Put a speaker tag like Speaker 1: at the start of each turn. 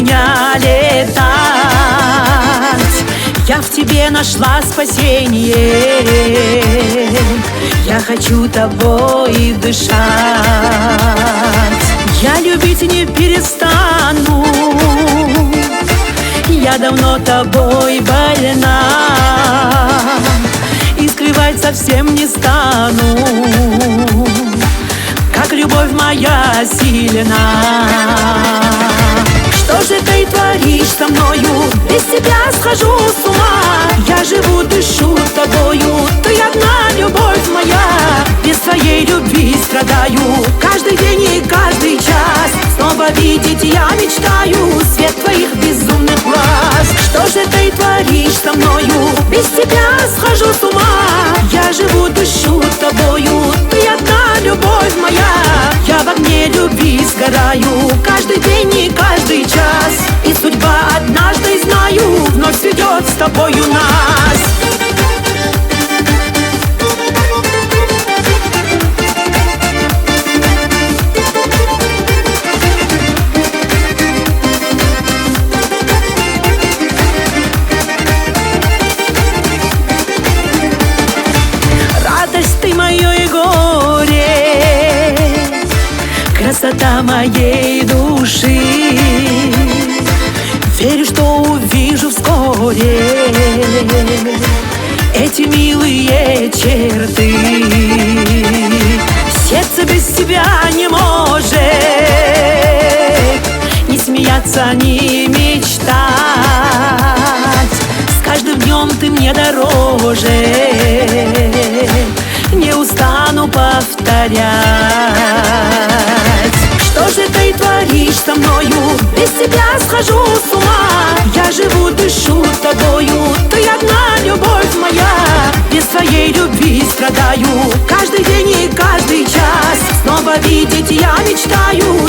Speaker 1: меня летать. Я в тебе нашла спасение, я хочу тобой дышать. Я любить не перестану, я давно тобой больна, и скрывать совсем не стану, как любовь моя сильна. Что же ты творишь со мною? Без тебя схожу с ума. Я живу, дышу тобою, ты одна любовь моя. Без твоей любви страдаю каждый день и каждый час. Снова видеть я мечтаю свет твоих безумных глаз. Что же ты творишь со мною? Без тебя схожу с ума. Я живу, дышу тобою, ты одна любовь моя. Я в огне любви сгораю каждый день и каждый час. И судьба, однажды знаю, вновь сведет с тобою нас. Радость ты мое и горе, красота моей души. Верю, что увижу вскоре эти милые черты. Сердце без тебя не может ни смеяться, ни мечтать. С каждым днем ты мне дороже, не устану повторять. Что же ты творишь со мною? Без тебя схожу с ума. Я живу, дышу тобою, ты одна любовь моя. Без твоей любви страдаю каждый день и каждый час. Снова видеть я мечтаю